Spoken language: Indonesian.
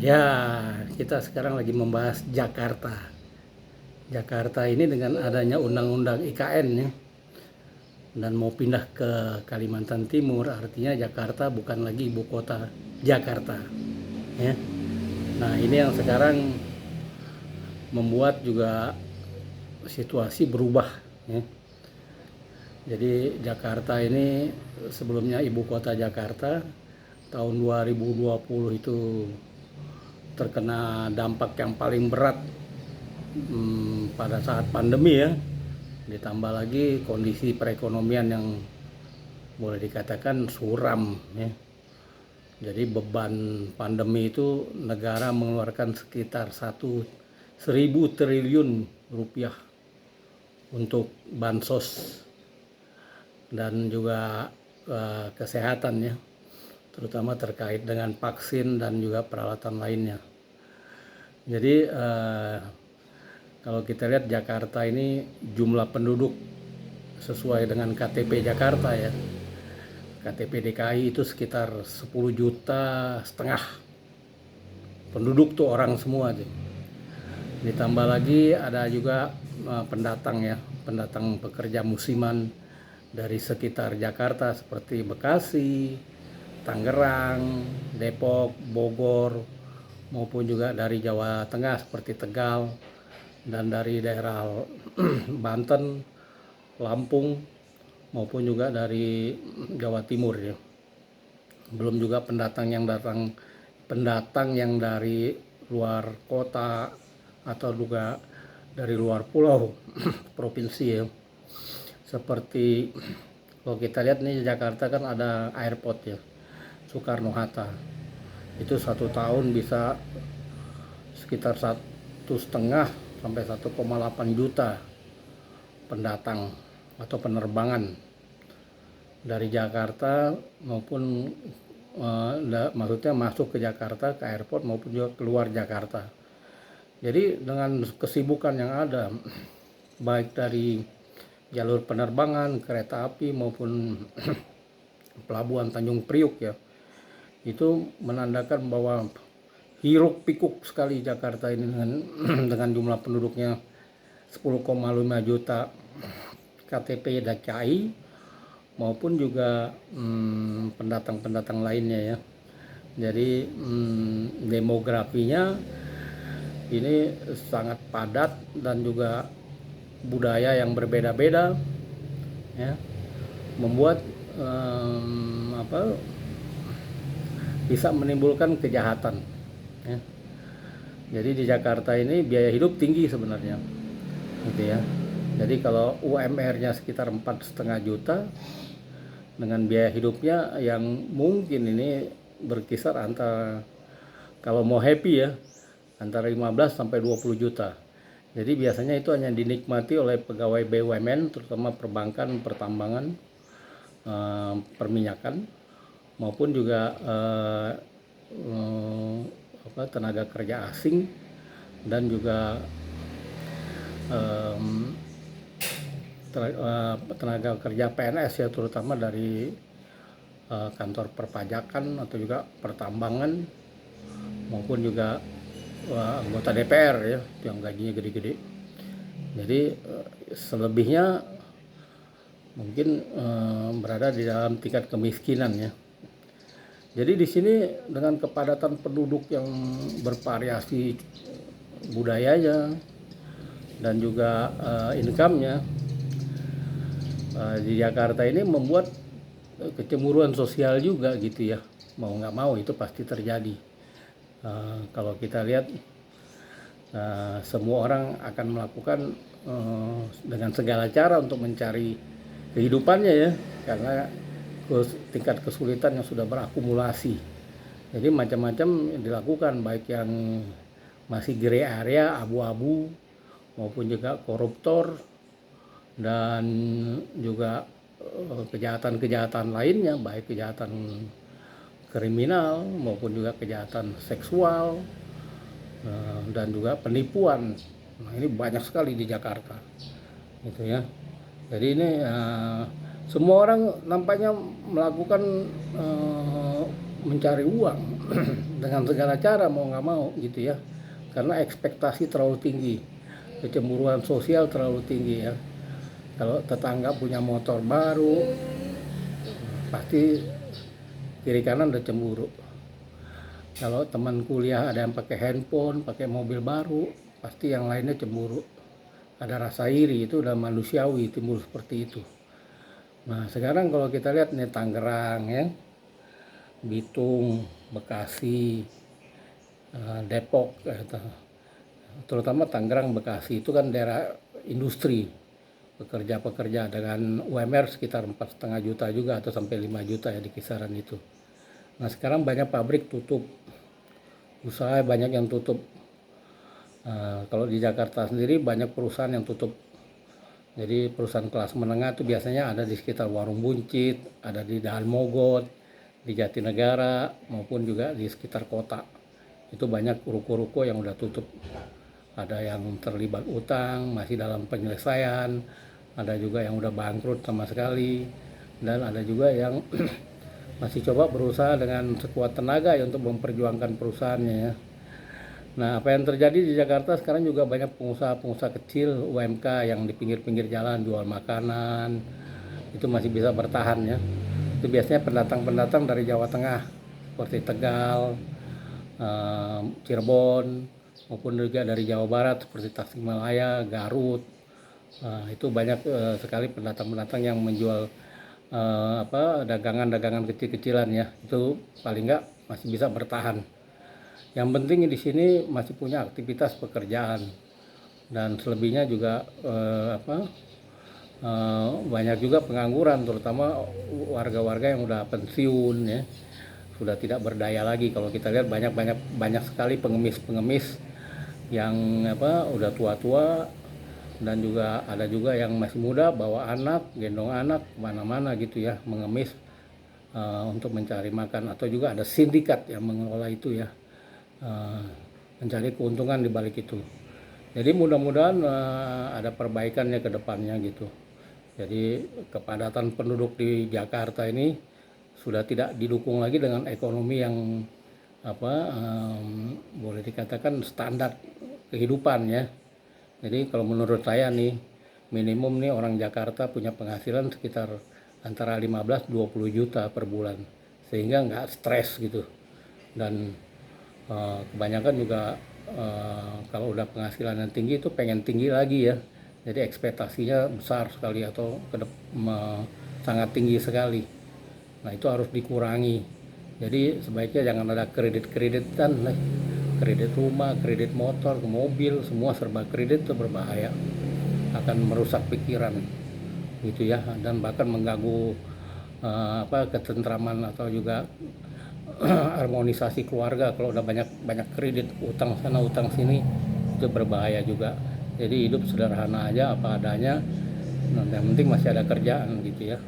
Ya, kita sekarang lagi membahas Jakarta. Jakarta ini dengan adanya undang-undang IKN ya, dan mau pindah ke Kalimantan Timur, artinya Jakarta bukan lagi ibu kota Jakarta. Ya. Nah, ini yang sekarang membuat juga situasi berubah. Ya. Jadi Jakarta ini sebelumnya ibu kota Jakarta, tahun 2020 itu terkena dampak yang paling berat pada saat pandemi ya, ditambah lagi kondisi perekonomian yang boleh dikatakan suram ya. Jadi beban pandemi itu negara mengeluarkan sekitar 1.000 triliun rupiah untuk bansos dan juga kesehatan ya, terutama terkait dengan vaksin dan juga peralatan lainnya. Jadi kalau kita lihat Jakarta ini jumlah penduduk sesuai dengan KTP Jakarta ya, KTP DKI itu sekitar 10,5 juta penduduk tuh, orang semua tuh. Ditambah lagi ada juga pendatang ya, pendatang pekerja musiman dari sekitar Jakarta seperti Bekasi, Tangerang, Depok, Bogor, maupun juga dari Jawa Tengah seperti Tegal, dan dari daerah Banten, Lampung, maupun juga dari Jawa Timur ya. Belum juga pendatang yang dari luar kota atau juga dari luar pulau provinsi ya. Seperti kalau kita lihat nih, Jakarta kan ada airport ya, Soekarno-Hatta. Itu 1 tahun bisa sekitar 1,5 sampai 1,8 juta pendatang atau penerbangan dari Jakarta maupun maksudnya masuk ke Jakarta, ke airport, maupun juga keluar Jakarta. Jadi dengan kesibukan yang ada baik dari jalur penerbangan, kereta api, maupun pelabuhan Tanjung Priuk ya, itu menandakan bahwa hiruk pikuk sekali Jakarta ini dengan jumlah penduduknya 10,5 juta KTP DKI maupun juga pendatang-pendatang lainnya ya. Jadi demografinya ini sangat padat dan juga budaya yang berbeda-beda ya, membuat bisa menimbulkan kejahatan ya. Jadi di Jakarta ini biaya hidup tinggi sebenarnya gitu ya. Jadi kalau UMR-nya sekitar 4,5 juta dengan biaya hidupnya yang mungkin ini berkisar antara, kalau mau happy ya, antara 15 sampai 20 juta. Jadi biasanya itu hanya dinikmati oleh pegawai BUMN, terutama perbankan, pertambangan, perminyakan, maupun juga tenaga kerja asing, dan juga tenaga kerja PNS ya, terutama dari kantor perpajakan atau juga pertambangan, maupun juga anggota DPR ya, yang gajinya gede-gede. Jadi selebihnya mungkin berada di dalam tingkat kemiskinan ya. Jadi di sini dengan kepadatan penduduk yang bervariasi budayanya dan juga income-nya, di Jakarta ini membuat kecemburuan sosial juga gitu ya. Mau nggak mau itu pasti terjadi. Kalau kita lihat semua orang akan melakukan dengan segala cara untuk mencari kehidupannya ya, karena tingkat kesulitan yang sudah berakumulasi. Jadi macam-macam dilakukan, baik yang masih gray area, abu-abu, maupun juga koruptor, dan juga kejahatan-kejahatan lainnya, baik kejahatan kriminal maupun juga kejahatan seksual dan juga penipuan. Nah, ini banyak sekali di Jakarta gitu ya. Jadi ini semua orang nampaknya melakukan mencari uang dengan segala cara mau nggak mau gitu ya, karena ekspektasi terlalu tinggi, kecemburuan sosial terlalu tinggi ya. Kalau tetangga punya motor baru, pasti kiri kanan udah cemburu. Kalau teman kuliah ada yang pakai handphone, pakai mobil baru, pasti yang lainnya cemburu. Ada rasa iri, itu udah manusiawi timbul seperti itu. Nah sekarang kalau kita lihat nih Tangerang ya, Bitung, Bekasi, Depok, terutama Tangerang, Bekasi itu kan daerah industri, pekerja-pekerja dengan UMR sekitar 4,5 juta juga atau sampai 5 juta ya di kisaran itu. Nah sekarang banyak pabrik tutup, usaha banyak yang tutup. Kalau di Jakarta sendiri banyak perusahaan yang tutup. Jadi perusahaan kelas menengah itu biasanya ada di sekitar Warung Buncit, ada di Daan Mogot, di Jatinegara maupun juga di sekitar kota. Itu banyak ruko-ruko yang udah tutup. Ada yang terlibat utang, masih dalam penyelesaian, ada juga yang udah bangkrut sama sekali, dan ada juga yang masih coba berusaha dengan sekuat tenaga ya untuk memperjuangkan perusahaannya ya. Nah, apa yang terjadi di Jakarta sekarang juga banyak pengusaha-pengusaha kecil UMK yang di pinggir-pinggir jalan jual makanan, itu masih bisa bertahan ya. Itu biasanya pendatang-pendatang dari Jawa Tengah seperti Tegal, Cirebon, maupun juga dari Jawa Barat seperti Tasikmalaya, Garut. Itu banyak sekali pendatang-pendatang yang menjual dagangan-dagangan kecil-kecilan ya. Itu paling nggak masih bisa bertahan. Yang penting di sini masih punya aktivitas pekerjaan, dan selebihnya juga banyak juga pengangguran, terutama warga-warga yang udah pensiun ya, sudah tidak berdaya lagi. Kalau kita lihat banyak sekali pengemis-pengemis yang udah tua-tua, dan juga ada juga yang masih muda bawa anak, gendong anak kemana-mana gitu ya, mengemis untuk mencari makan, atau juga ada sindikat yang mengelola itu ya, mencari keuntungan di balik itu. Jadi mudah-mudahan ada perbaikannya ke depannya gitu. Jadi kepadatan penduduk di Jakarta ini sudah tidak didukung lagi dengan ekonomi yang boleh dikatakan standar kehidupan ya. Jadi kalau menurut saya nih, minimum nih orang Jakarta punya penghasilan sekitar antara 15-20 juta per bulan, sehingga nggak stres gitu. Dan kebanyakan juga kalau udah penghasilan yang tinggi itu pengen tinggi lagi ya, jadi ekspektasinya besar sekali atau sangat tinggi sekali. Nah itu harus dikurangi. Jadi sebaiknya jangan ada kredit-kreditan, kredit rumah, kredit motor, mobil, semua serba kredit itu berbahaya, akan merusak pikiran gitu ya, dan bahkan mengganggu ketentraman atau juga harmonisasi keluarga. Kalau udah banyak kredit, utang sana utang sini, itu berbahaya juga. Jadi hidup sederhana aja apa adanya, yang penting masih ada kerjaan gitu ya.